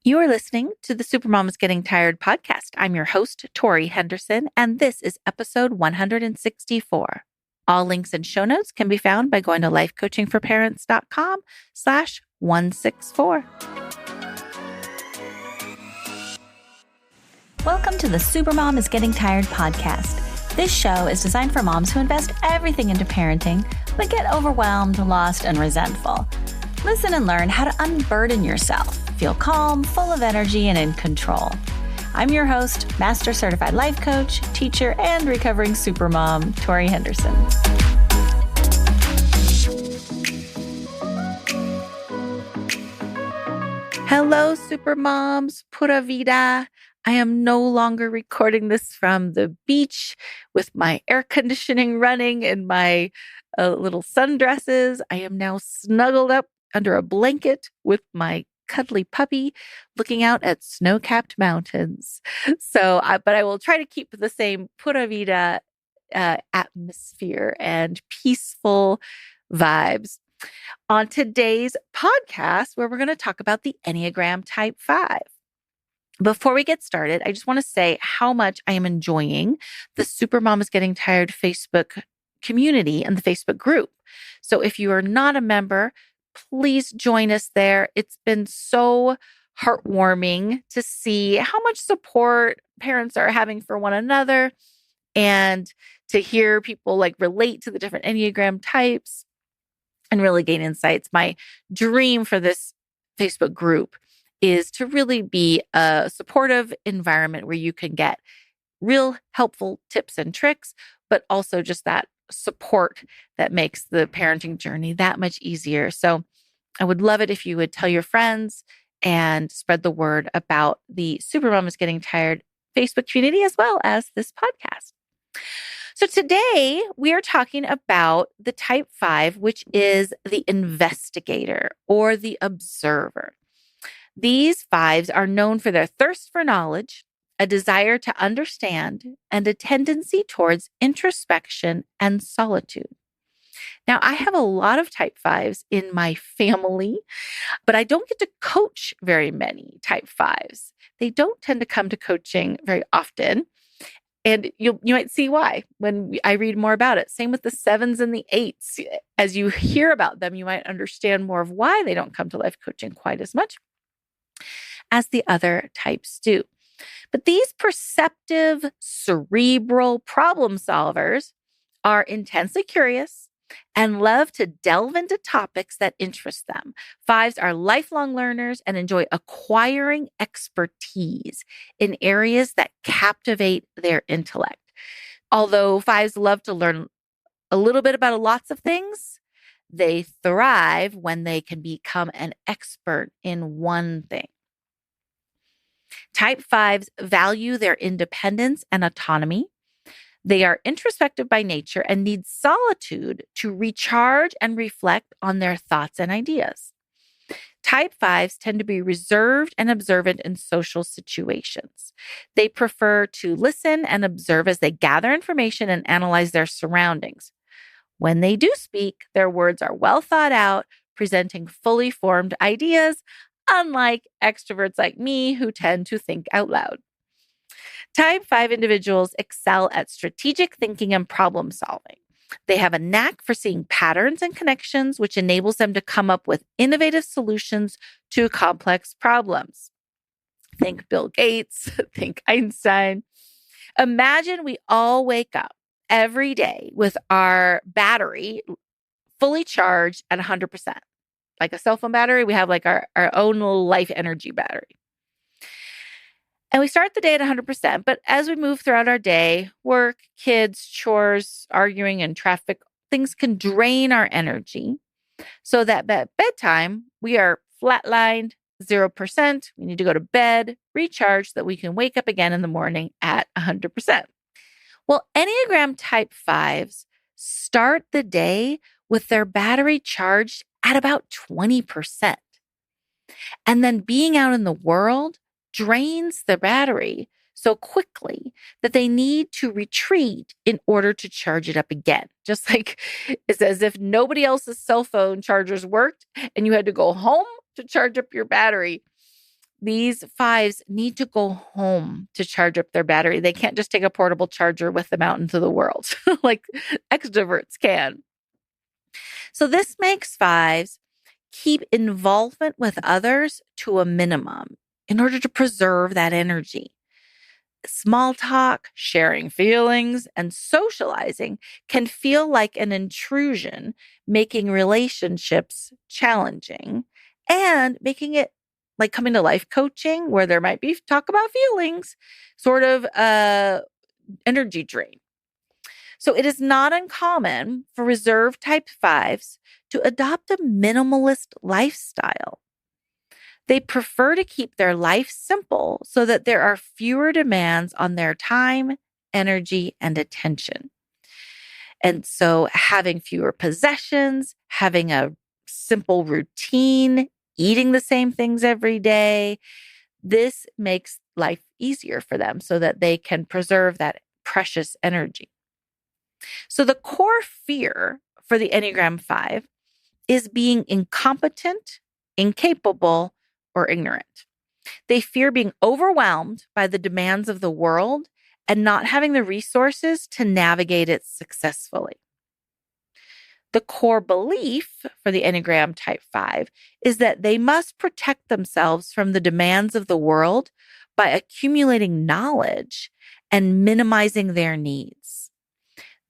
You are listening to the Supermom is Getting Tired podcast. I'm your host, Tori Henderson, and this is episode 164. All links and show notes can be found by going to lifecoachingforparents.com/164. Welcome to the Supermom is Getting Tired podcast. This show is designed for moms who invest everything into parenting, but get overwhelmed, lost, and resentful. Listen and learn how to unburden yourself. Feel calm, full of energy, and in control. I'm your host, Master Certified Life Coach, teacher, and recovering supermom, Tori Henderson. Hello, supermoms, pura vida. I am no longer recording this from the beach with my air conditioning running and my little sundresses. I am now snuggled up under a blanket with my cuddly puppy looking out at snow-capped mountains. But I will try to keep the same pura vida atmosphere and peaceful vibes on today's podcast, where we're going to talk about the Enneagram Type 5. Before we get started, I just want to say how much I am enjoying the Supermom is Getting Tired Facebook community and the Facebook group. So if you are not a member, please join us there. It's been so heartwarming to see how much support parents are having for one another and to hear people relate to the different Enneagram types and really gain insights. My dream for this Facebook group is to really be a supportive environment where you can get real helpful tips and tricks, but also just that support that makes the parenting journey that much easier. So I would love it if you would tell your friends and spread the word about the Supermom is Getting Tired Facebook community as well as this podcast. So today we are talking about the Type 5, which is the investigator or the observer. These fives are known for their thirst for knowledge, a desire to understand, and a tendency towards introspection and solitude. Now, I have a lot of Type 5s in my family, but I don't get to coach very many Type 5s. They don't tend to come to coaching very often. And you might see why when I read more about it. Same with the 7s and the 8s. As you hear about them, you might understand more of why they don't come to life coaching quite as much as the other types do. But these perceptive, cerebral problem solvers are intensely curious and love to delve into topics that interest them. Fives are lifelong learners and enjoy acquiring expertise in areas that captivate their intellect. Although fives love to learn a little bit about lots of things, they thrive when they can become an expert in one thing. Type 5s value their independence and autonomy. They are introspective by nature and need solitude to recharge and reflect on their thoughts and ideas. Type 5s tend to be reserved and observant in social situations. They prefer to listen and observe as they gather information and analyze their surroundings. When they do speak, their words are well thought out, presenting fully formed ideas, unlike extroverts like me who tend to think out loud. Type 5 individuals excel at strategic thinking and problem solving. They have a knack for seeing patterns and connections, which enables them to come up with innovative solutions to complex problems. Think Bill Gates, think Einstein. Imagine we all wake up every day with our battery fully charged at 100%. Like a cell phone battery, we have our own little life energy battery. And we start the day at 100%, but as we move throughout our day, work, kids, chores, arguing, and traffic, things can drain our energy so that at bedtime, we are flatlined, 0%. We need to go to bed, recharge so that we can wake up again in the morning at 100%. Well, Enneagram Type 5s start the day with their battery charged at about 20%. And then being out in the world drains the battery so quickly that they need to retreat in order to charge it up again. Just like it's as if nobody else's cell phone chargers worked and you had to go home to charge up your battery. these fives need to go home to charge up their battery. They can't just take a portable charger with them out into the world like extroverts can. So this makes fives keep involvement with others to a minimum in order to preserve that energy. Small talk, sharing feelings, and socializing can feel like an intrusion, making relationships challenging and making it like coming to life coaching where there might be talk about feelings, sort of energy drain. So it is not uncommon for reserve type fives to adopt a minimalist lifestyle. They prefer to keep their life simple so that there are fewer demands on their time, energy, and attention. And so having fewer possessions, having a simple routine, eating the same things every day, this makes life easier for them so that they can preserve that precious energy. So the core fear for the Enneagram 5 is being incompetent, incapable, or ignorant. They fear being overwhelmed by the demands of the world and not having the resources to navigate it successfully. The core belief for the Enneagram Type 5 is that they must protect themselves from the demands of the world by accumulating knowledge and minimizing their needs.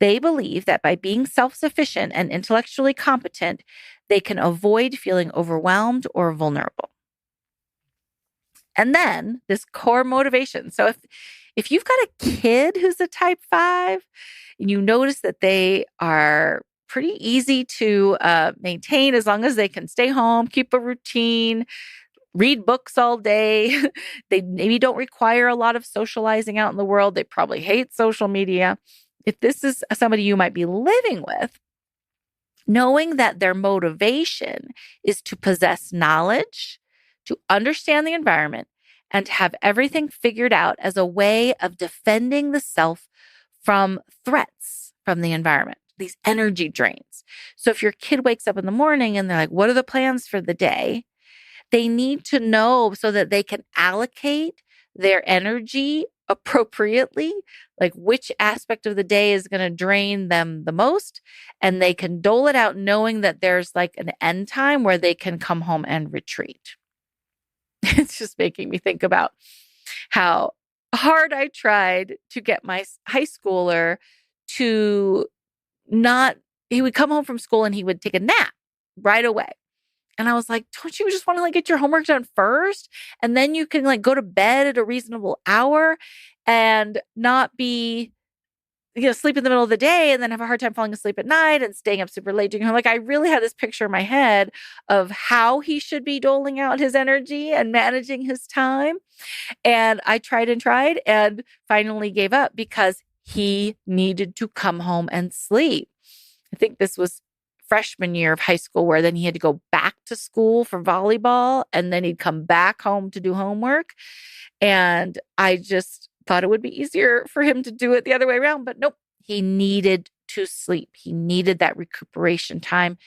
They believe that by being self-sufficient and intellectually competent, they can avoid feeling overwhelmed or vulnerable. And then this core motivation. So if you've got a kid who's a type 5 and you notice that they are pretty easy to maintain as long as they can stay home, keep a routine, read books all day. They maybe don't require a lot of socializing out in the world. They probably hate social media. If this is somebody you might be living with, knowing that their motivation is to possess knowledge, to understand the environment, and to have everything figured out as a way of defending the self from threats from the environment, these energy drains. So if your kid wakes up in the morning and they're like, what are the plans for the day? They need to know so that they can allocate their energy appropriately, like which aspect of the day is going to drain them the most. And they can dole it out knowing that there's like an end time where they can come home and retreat. It's just making me think about how hard I tried to get my high schooler to not, he would come home from school and he would take a nap right away. And I was like, don't you just want to like get your homework done first? And then you can like go to bed at a reasonable hour and not be, sleep in the middle of the day and then have a hard time falling asleep at night and staying up super late doing homework. Like I really had this picture in my head of how he should be doling out his energy and managing his time. And I tried and finally gave up because he needed to come home and sleep. I think this was freshman year of high school where then he had to go back to school for volleyball and then he'd come back home to do homework. And I just thought it would be easier for him to do it the other way around, but nope, he needed to sleep. He needed that recuperation time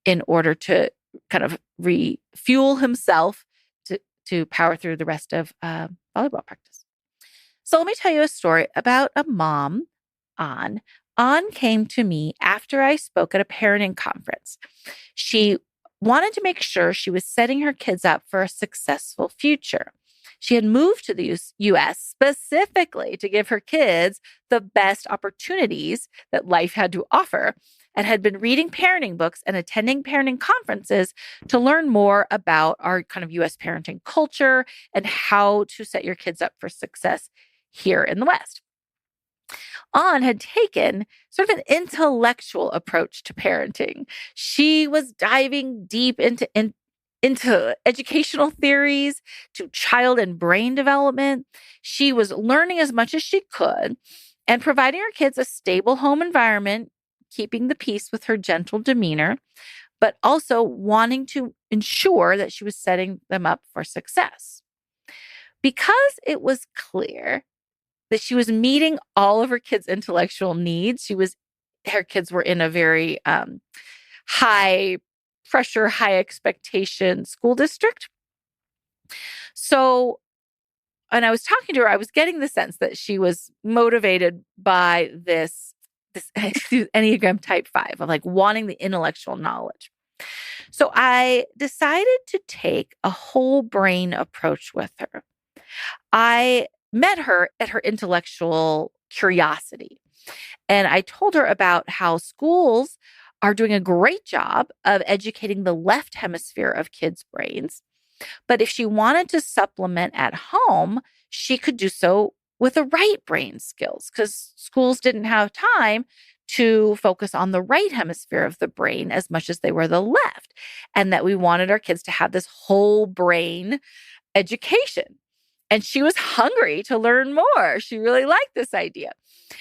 in order to kind of refuel himself to power through the rest of volleyball practice. So let me tell you a story about a mom, An. An came to me after I spoke at a parenting conference. She wanted to make sure she was setting her kids up for a successful future. She had moved to the US specifically to give her kids the best opportunities that life had to offer and had been reading parenting books and attending parenting conferences to learn more about our kind of US parenting culture and how to set your kids up for success here in the West. An had taken sort of an intellectual approach to parenting. She was diving deep into educational theories, to child and brain development. She was learning as much as she could and providing her kids a stable home environment, keeping the peace with her gentle demeanor, but also wanting to ensure that she was setting them up for success. Because it was clear that she was meeting all of her kids' intellectual needs. Her kids were in a very high pressure, high expectation school district. So, and I was talking to her, I was getting the sense that she was motivated by this Enneagram Type 5 of like wanting the intellectual knowledge. So I decided to take a whole brain approach with her. I met her at her intellectual curiosity. And I told her about how schools are doing a great job of educating the left hemisphere of kids' brains. But if she wanted to supplement at home, she could do so with the right brain skills because schools didn't have time to focus on the right hemisphere of the brain as much as they were the left. And that we wanted our kids to have this whole brain education. And she was hungry to learn more. She really liked this idea.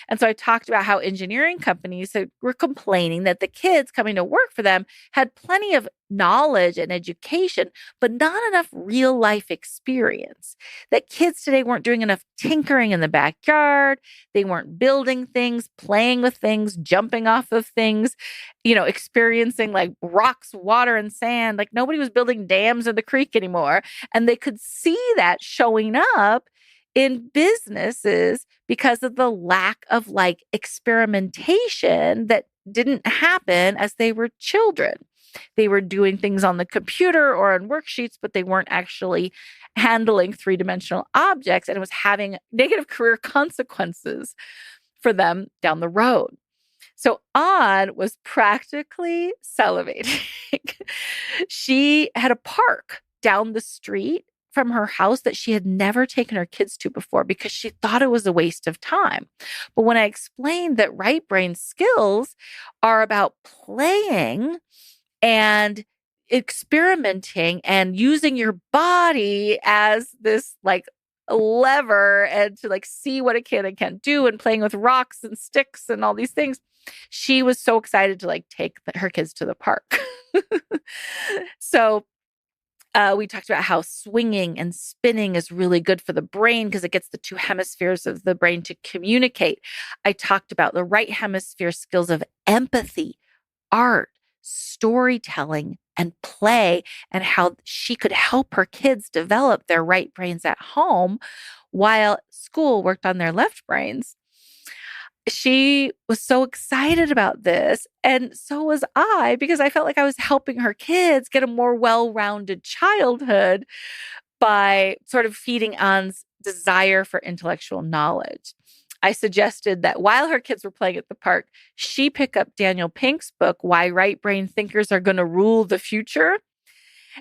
And so I talked about how engineering companies were complaining that the kids coming to work for them had plenty of knowledge and education, but not enough real life experience. That kids today weren't doing enough tinkering in the backyard. They weren't building things, playing with things, jumping off of things, experiencing like rocks, water, and sand. Like nobody was building dams in the creek anymore. And they could see that showing up in businesses because of the lack of like experimentation that didn't happen as they were children. They were doing things on the computer or on worksheets, but they weren't actually handling three-dimensional objects, and it was having negative career consequences for them down the road. So Anne was practically salivating. She had a park down the street from her house that she had never taken her kids to before because she thought it was a waste of time. But when I explained that right brain skills are about playing and experimenting and using your body as this like lever and to like see what it can and can't do and playing with rocks and sticks and all these things, she was so excited to like take her kids to the park. So we talked about how swinging and spinning is really good for the brain because it gets the two hemispheres of the brain to communicate. I talked about the right hemisphere skills of empathy, art, storytelling, and play, and how she could help her kids develop their right brains at home while school worked on their left brains. She was so excited about this. And so was I, because I felt like I was helping her kids get a more well-rounded childhood by sort of feeding Anne's desire for intellectual knowledge. I suggested that while her kids were playing at the park, she pick up Daniel Pink's book, Why Right Brain Thinkers Are Going to Rule the Future.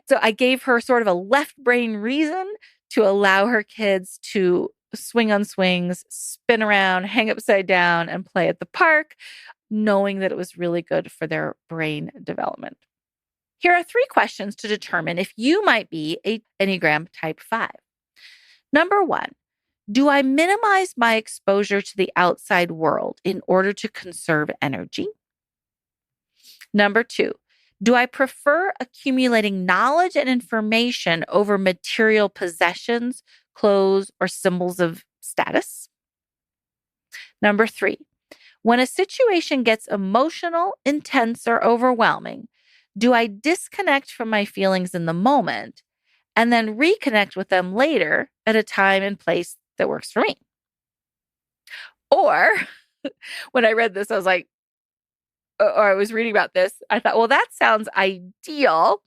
So I gave her sort of a left brain reason to allow her kids to swing on swings, spin around, hang upside down, and play at the park, knowing that it was really good for their brain development. Here are 3 questions to determine if you might be a Enneagram Type 5. Number 1, do I minimize my exposure to the outside world in order to conserve energy? Number 2, do I prefer accumulating knowledge and information over material possessions, clothes, or symbols of status? Number 3, when a situation gets emotional, intense, or overwhelming, do I disconnect from my feelings in the moment and then reconnect with them later at a time and place that works for me? Or when I read this, I was like, or I was reading about this, I thought, well, that sounds ideal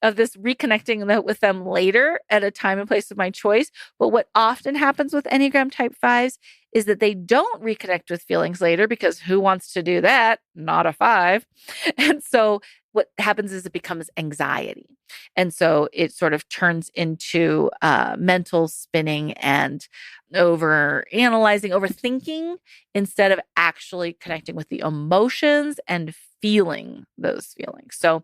of this reconnecting with them later at a time and place of my choice. But what often happens with Enneagram Type 5s is that they don't reconnect with feelings later because who wants to do that? Not a 5. And so what happens is it becomes anxiety. And so it sort of turns into mental spinning and over analyzing, overthinking, instead of actually connecting with the emotions and feeling those feelings. So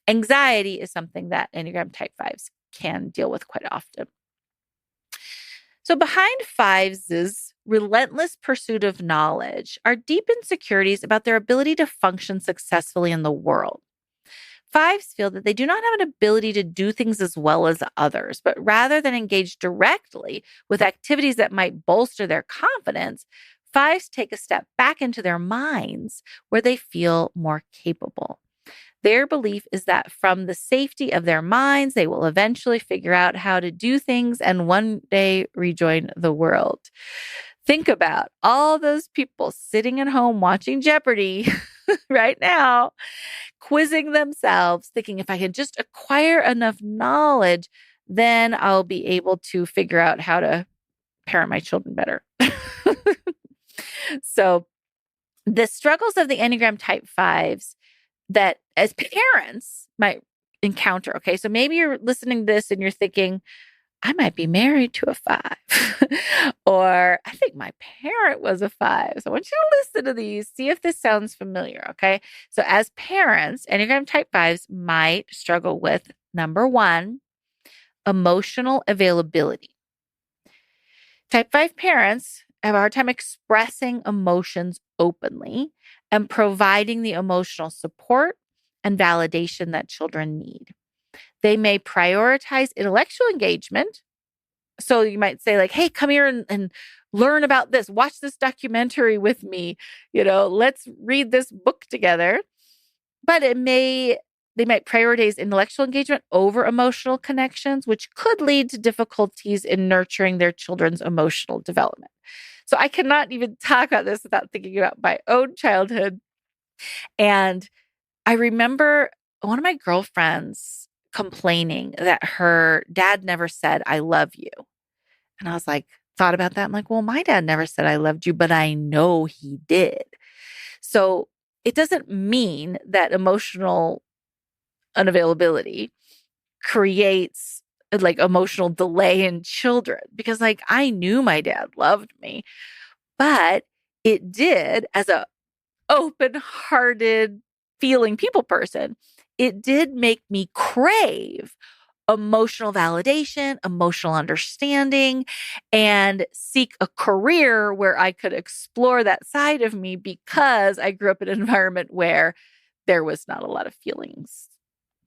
anxiety is something that Enneagram Type 5s can deal with quite often. So behind 5s' relentless pursuit of knowledge are deep insecurities about their ability to function successfully in the world. 5s feel that they do not have an ability to do things as well as others, but rather than engage directly with activities that might bolster their confidence, 5s take a step back into their minds where they feel more capable. Their belief is that from the safety of their minds, they will eventually figure out how to do things and one day rejoin the world. Think about all those people sitting at home watching Jeopardy right now, quizzing themselves, thinking if I can just acquire enough knowledge, then I'll be able to figure out how to parent my children better. So the struggles of the Enneagram Type 5s that as parents might encounter. Okay. So maybe you're listening to this and you're thinking, I might be married to a 5, or I think my parent was a 5. So I want you to listen to these, see if this sounds familiar. Okay. So as parents, Enneagram Type 5s might struggle with number 1, emotional availability. Type 5 parents have a hard time expressing emotions openly and providing the emotional support and validation that children need. They may prioritize intellectual engagement. So you might say like, hey, come here and learn about this. Watch this documentary with me. Let's read this book together. But they might prioritize intellectual engagement over emotional connections, which could lead to difficulties in nurturing their children's emotional development. So I cannot even talk about this without thinking about my own childhood. And I remember one of my girlfriends complaining that her dad never said, I love you. And I was like, thought about that. I'm like, well, my dad never said I loved you, but I know he did. So it doesn't mean that emotional unavailability creates like emotional delay in children, because like I knew my dad loved me, but it did, as a open-hearted feeling people person, it did make me crave emotional validation, emotional understanding, and seek a career where I could explore that side of me, because I grew up in an environment where there was not a lot of feelings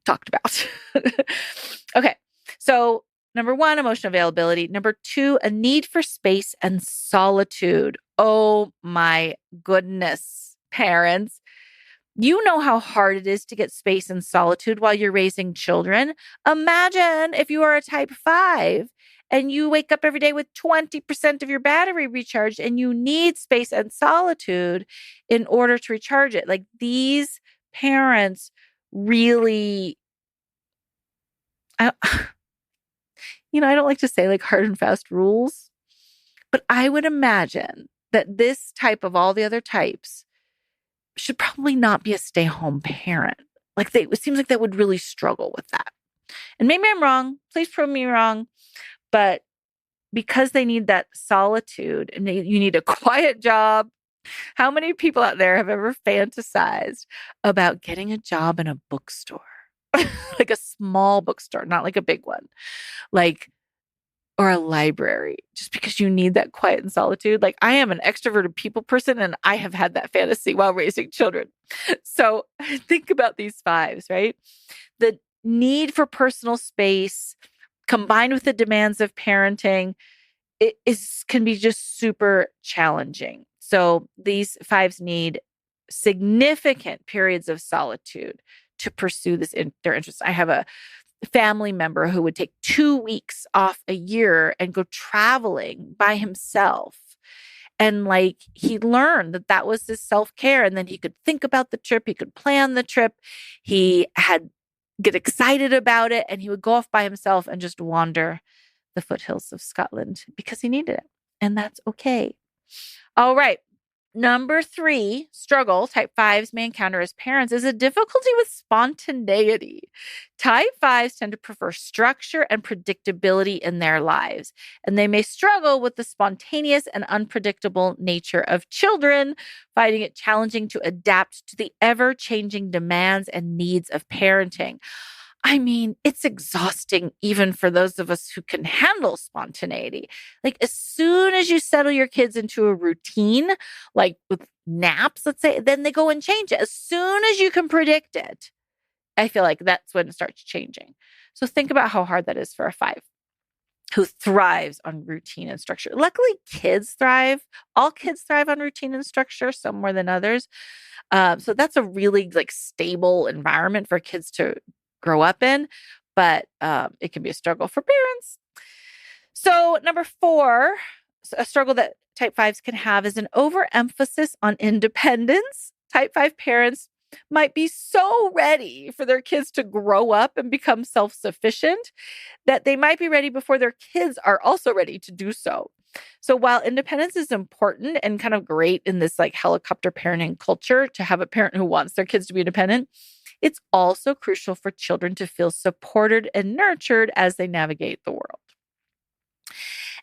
talked about. Okay. So number 1, emotional availability. Number 2, a need for space and solitude. Oh my goodness, parents. You know how hard it is to get space and solitude while you're raising children. Imagine if you are a Type 5 and you wake up every day with 20% of your battery recharged and you need space and solitude in order to recharge it. Like, these parents really, I don't like to say like hard and fast rules, but I would imagine that this type of all the other types should probably not be a stay-home parent. Like, it seems like they would really struggle with that. And maybe I'm wrong. Please prove me wrong. But because they need that solitude and you need a quiet job. How many people out there have ever fantasized about getting a job in a bookstore? Like a small bookstore, not like a big one. Like, or a library, just because you need that quiet and solitude. Like, I am an extroverted people person and I have had that fantasy while raising children. So think about these 5s, right? The need for personal space combined with the demands of parenting can be just super challenging. So these 5s need significant periods of solitude to pursue their interests. I have a family member who would take 2 weeks off a year and go traveling by himself. And like, he learned that was his self-care. And then he could think about the trip. He could plan the trip. He had get excited about it. And he would go off by himself and just wander the foothills of Scotland because he needed it. And that's okay. All right. Number 3 struggle Type 5s may encounter as parents is a difficulty with spontaneity. Type 5s tend to prefer structure and predictability in their lives, and they may struggle with the spontaneous and unpredictable nature of children, finding it challenging to adapt to the ever-changing demands and needs of parenting. I mean, it's exhausting even for those of us who can handle spontaneity. Like, as soon as you settle your kids into a routine, like with naps, let's say, then they go and change it. As soon as you can predict it, I feel like that's when it starts changing. So think about how hard that is for a 5. who thrives on routine and structure. Luckily, all kids thrive on routine and structure, some more than others. So that's a really like stable environment for kids to grow up in, but it can be a struggle for parents. So number 4, a struggle that type 5s can have is an overemphasis on independence. Type 5 parents might be so ready for their kids to grow up and become self-sufficient that they might be ready before their kids are also ready to do so. So while independence is important and kind of great in this like helicopter parenting culture to have a parent who wants their kids to be independent, it's also crucial for children to feel supported and nurtured as they navigate the world.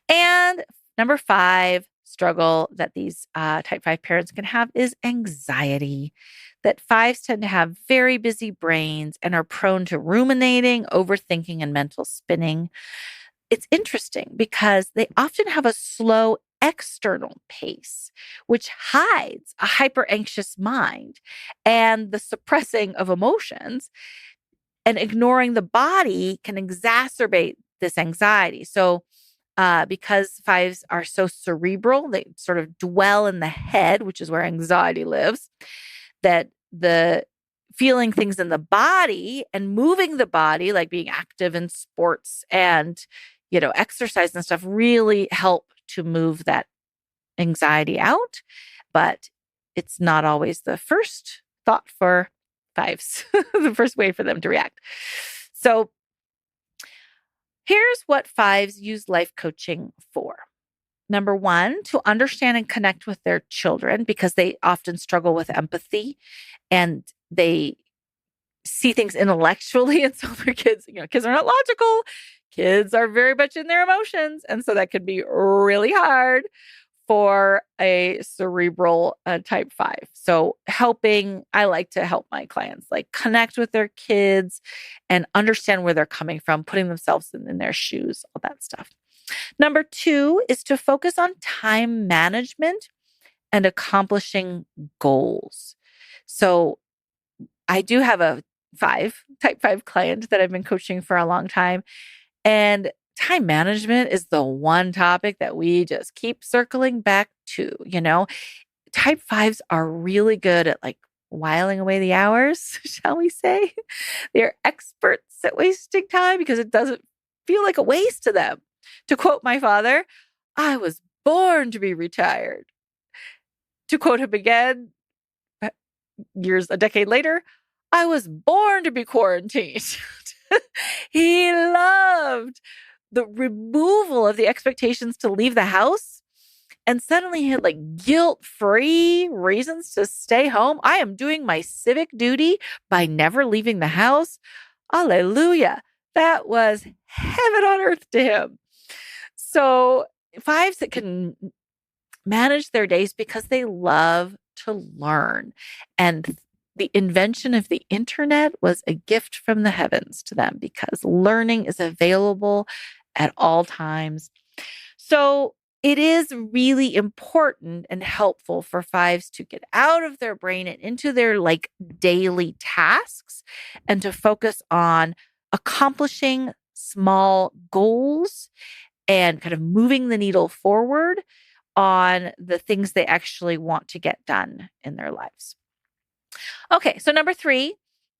And number 5 struggle that these type 5 parents can have is anxiety. That 5s tend to have very busy brains and are prone to ruminating, overthinking, and mental spinning. It's interesting because they often have a slow external pace, which hides a hyper anxious mind and the suppressing of emotions, and ignoring the body can exacerbate this anxiety. So, because 5s are so cerebral, they sort of dwell in the head, which is where anxiety lives, that the feeling things in the body and moving the body, like being active in sports and, exercise and stuff, really help to move that anxiety out. But it's not always the first thought for 5s, the first way for them to react. So here's what 5s use life coaching for. Number 1, to understand and connect with their children because they often struggle with empathy and they see things intellectually. And so their kids are not logical. Kids are very much in their emotions. And so that can be really hard for a cerebral type 5. So I like to help my clients like connect with their kids and understand where they're coming from, putting themselves in their shoes, all that stuff. Number 2 is to focus on time management and accomplishing goals. So I do have a type 5 client that I've been coaching for a long time. And time management is the one topic that we just keep circling back to. Type 5s are really good at like whiling away the hours, shall we say. They're experts at wasting time because it doesn't feel like a waste to them. To quote my father, I was born to be retired. To quote him again, a decade later, I was born to be quarantined. He loved the removal of the expectations to leave the house. And suddenly he had like guilt-free reasons to stay home. I am doing my civic duty by never leaving the house. Hallelujah. That was heaven on earth to him. So 5s that can manage their days because they love to learn. And the invention of the internet was a gift from the heavens to them because learning is available at all times. So it is really important and helpful for 5s to get out of their brain and into their like daily tasks and to focus on accomplishing small goals and kind of moving the needle forward on the things they actually want to get done in their lives. Okay, so number 3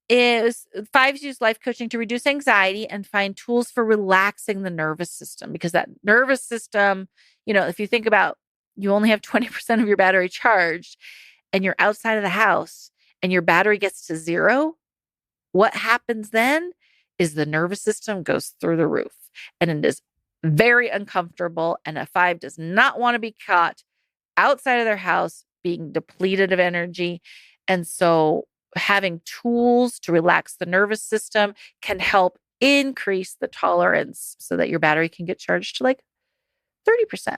is 5s use life coaching to reduce anxiety and find tools for relaxing the nervous system because that nervous system, if you think about you only have 20% of your battery charged and you're outside of the house and your battery gets to 0, what happens then is the nervous system goes through the roof and it is very uncomfortable. And a 5 does not want to be caught outside of their house being depleted of energy. And so having tools to relax the nervous system can help increase the tolerance so that your battery can get charged to like 30%.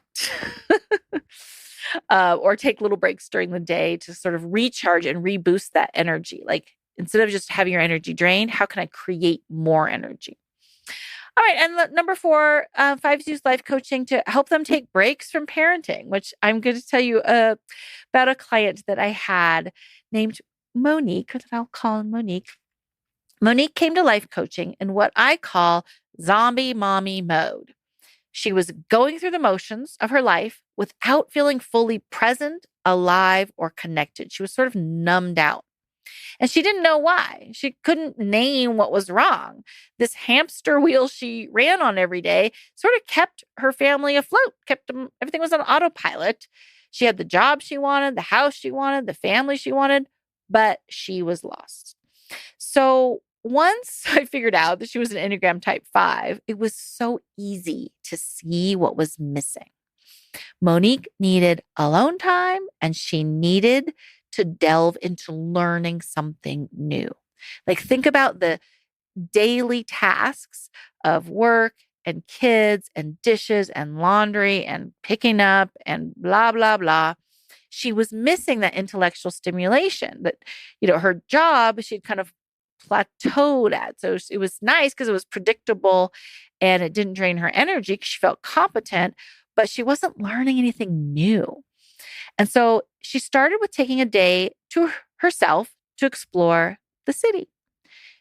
Or take little breaks during the day to sort of recharge and reboost that energy. Like instead of just having your energy drained, how can I create more energy? All right. And number 4, 5s use life coaching to help them take breaks from parenting, which I'm going to tell you about a client that I had named Monique, that I'll call Monique. Monique came to life coaching in what I call zombie mommy mode. She was going through the motions of her life without feeling fully present, alive, or connected. She was sort of numbed out. And she didn't know why. She couldn't name what was wrong. This hamster wheel she ran on every day sort of kept her family afloat, kept them, everything was on autopilot. She had the job she wanted, the house she wanted, the family she wanted, but she was lost. So once I figured out that she was an Enneagram Type 5, it was so easy to see what was missing. Monique needed alone time and she needed to delve into learning something new. Like, think about the daily tasks of work and kids and dishes and laundry and picking up and blah, blah, blah. She was missing that intellectual stimulation that, her job, she'd kind of plateaued at. So it was nice because it was predictable and it didn't drain her energy because she felt competent, but she wasn't learning anything new. And so she started with taking a day to herself to explore the city.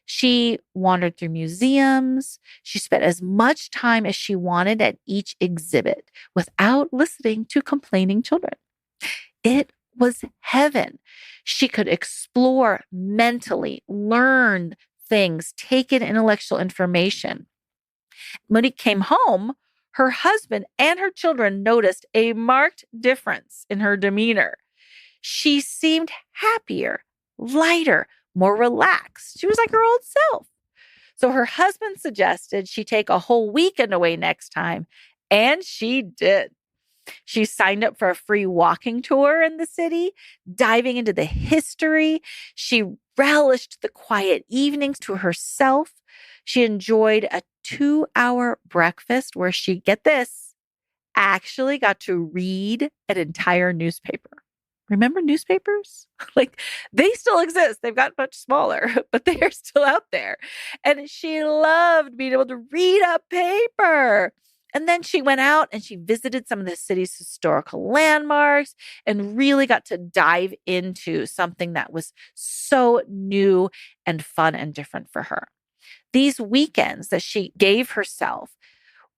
She wandered through museums. She spent as much time as she wanted at each exhibit without listening to complaining children. It was heaven. She could explore mentally, learn things, take in intellectual information. Monique came home. Her husband and her children noticed a marked difference in her demeanor. She seemed happier, lighter, more relaxed. She was like her old self. So her husband suggested she take a whole weekend away next time, and she did. She signed up for a free walking tour in the city, diving into the history. She relished the quiet evenings to herself. She enjoyed a 2-hour breakfast where she, get this, actually got to read an entire newspaper. Remember newspapers? Like, they still exist. They've gotten much smaller, but they are still out there. And she loved being able to read a paper. And then she went out and she visited some of the city's historical landmarks and really got to dive into something that was so new and fun and different for her. These weekends that she gave herself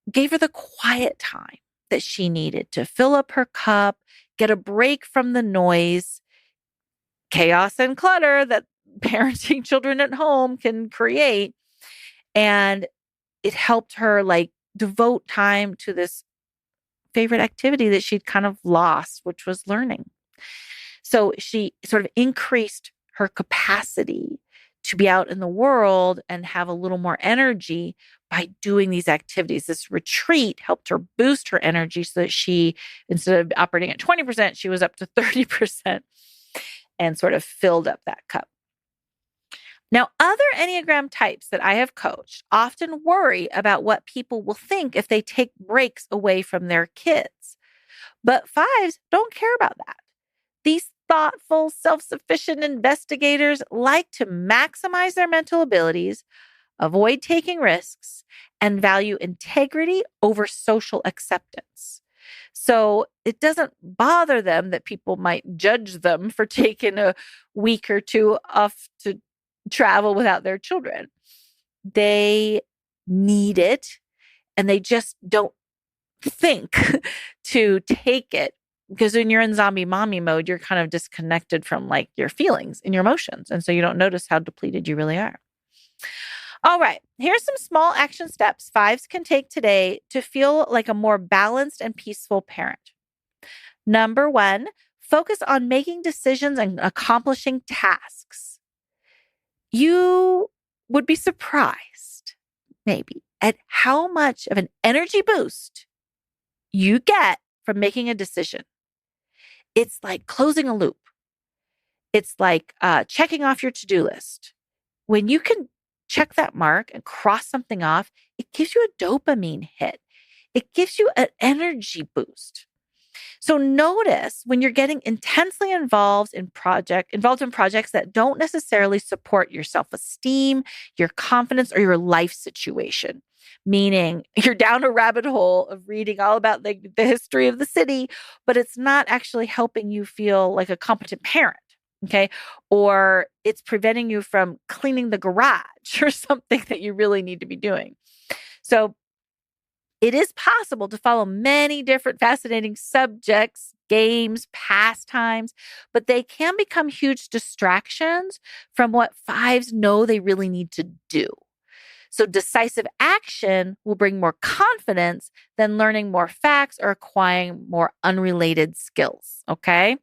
gave her the quiet time that she needed to fill up her cup, get a break from the noise, chaos and clutter that parenting children at home can create. And it helped her devote time to this favorite activity that she'd kind of lost, which was learning. So she sort of increased her capacity to be out in the world and have a little more energy by doing these activities. This retreat helped her boost her energy so that she, instead of operating at 20%, she was up to 30% and sort of filled up that cup. Now, other Enneagram types that I have coached often worry about what people will think if they take breaks away from their kids. But 5s don't care about that. These thoughtful, self-sufficient investigators like to maximize their mental abilities, avoid taking risks, and value integrity over social acceptance. So it doesn't bother them that people might judge them for taking a week or two off to travel without their children. They need it, and they just don't think to take it, because when you're in zombie mommy mode, you're kind of disconnected from your feelings and your emotions. And so you don't notice how depleted you really are. All right, here's some small action steps 5s can take today to feel like a more balanced and peaceful parent. Number 1, focus on making decisions and accomplishing tasks. You would be surprised, maybe, at how much of an energy boost you get from making a decision. It's like closing a loop. It's like checking off your to-do list. When you can check that mark and cross something off, it gives you a dopamine hit. It gives you an energy boost. So notice when you're getting intensely involved in projects that don't necessarily support your self-esteem, your confidence, or your life situation. Meaning you're down a rabbit hole of reading all about the history of the city, but it's not actually helping you feel like a competent parent. Okay. Or it's preventing you from cleaning the garage or something that you really need to be doing. So It is possible to follow many different fascinating subjects, games, pastimes, but they can become huge distractions from what fives know they really need to do. So decisive action will bring more confidence than learning more facts or acquiring more unrelated skills. Okay.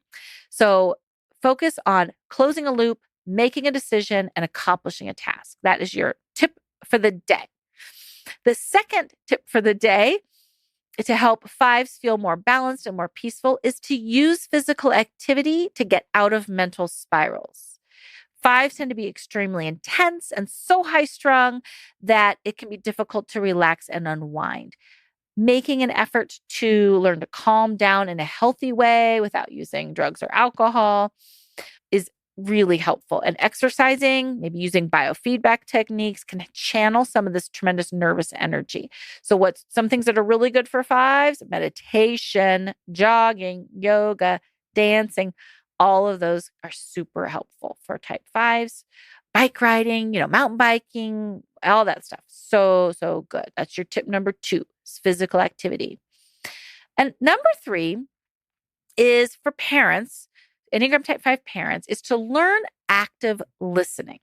So focus on closing a loop, making a decision, and accomplishing a task. That is your tip for the day. The second tip for the day to help fives feel more balanced and more peaceful is to use physical activity to get out of mental spirals. Fives tend to be extremely intense and so high strung that it can be difficult to relax and unwind. Making an effort to learn to calm down in a healthy way without using drugs or alcohol is really helpful. And exercising, maybe using biofeedback techniques, can channel some of this tremendous nervous energy. So what's some things that are really good for fives? Meditation, jogging, yoga, dancing. All of those are super helpful for type fives. Bike riding, mountain biking, all that stuff. So good. That's your tip number 2, is physical activity. And number 3 is for parents, Enneagram Type 5 parents, is to learn active listening.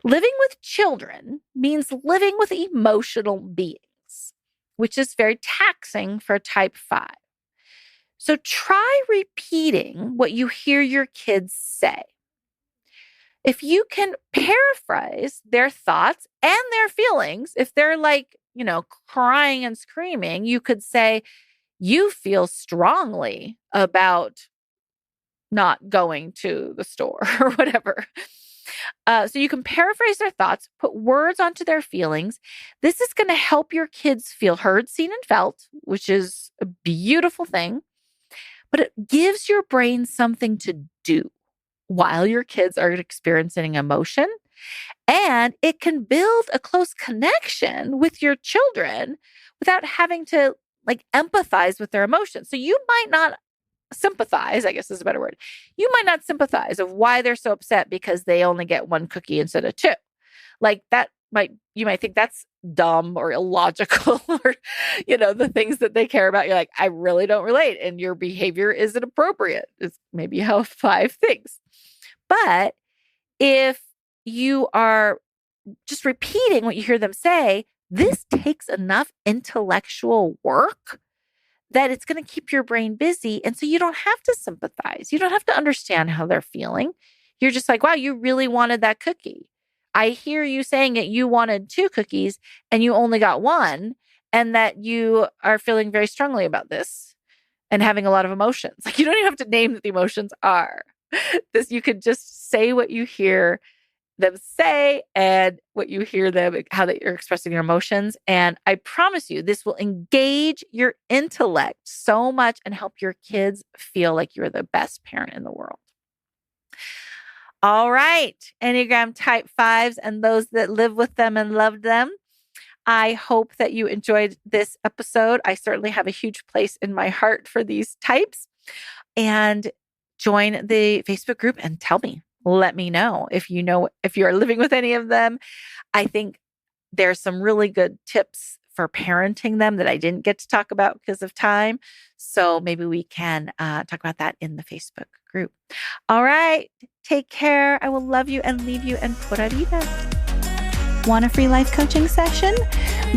Living with children means living with emotional beings, which is very taxing for Type 5. So try repeating what you hear your kids say. If you can paraphrase their thoughts and their feelings, if they're crying and screaming, you could say, you feel strongly about not going to the store or whatever. So you can paraphrase their thoughts, put words onto their feelings. This is going to help your kids feel heard, seen, and felt, which is a beautiful thing. But it gives your brain something to do while your kids are experiencing emotion. And it can build a close connection with your children without having to empathize with their emotions. So you might not sympathize, I guess is a better word. You might not sympathize of why they're so upset because they only get 1 cookie instead of 2. You might think that's dumb or illogical or, the things that they care about. You're like, I really don't relate. And your behavior isn't appropriate. It's maybe how 5 thinks. But if you are just repeating what you hear them say, this takes enough intellectual work that it's going to keep your brain busy. And so you don't have to sympathize. You don't have to understand how they're feeling. You're just like, wow, you really wanted that cookie. I hear you saying that you wanted 2 cookies and you only got 1, and that you are feeling very strongly about this and having a lot of emotions. You don't even have to name what the emotions are. You could just say what you hear them say and what you hear them, how they are expressing their emotions. And I promise you, this will engage your intellect so much and help your kids feel like you're the best parent in the world. All right, Enneagram Type 5s and those that live with them and love them. I hope that you enjoyed this episode. I certainly have a huge place in my heart for these types. And join the Facebook group and let me know if you are living with any of them. I think there's some really good tips for parenting them that I didn't get to talk about because of time. So maybe we can talk about that in the Facebook group. All right. Take care. I will love you and leave you and pura vida. Want a free life coaching session?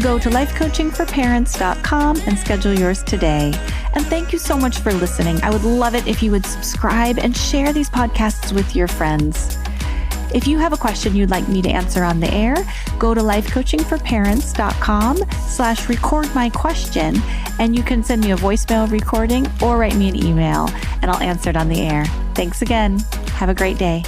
Go to lifecoachingforparents.com and schedule yours today. And thank you so much for listening. I would love it if you would subscribe and share these podcasts with your friends. If you have a question you'd like me to answer on the air, go to lifecoachingforparents.com/record-my-question, and you can send me a voicemail recording or write me an email, and I'll answer it on the air. Thanks again. Have a great day.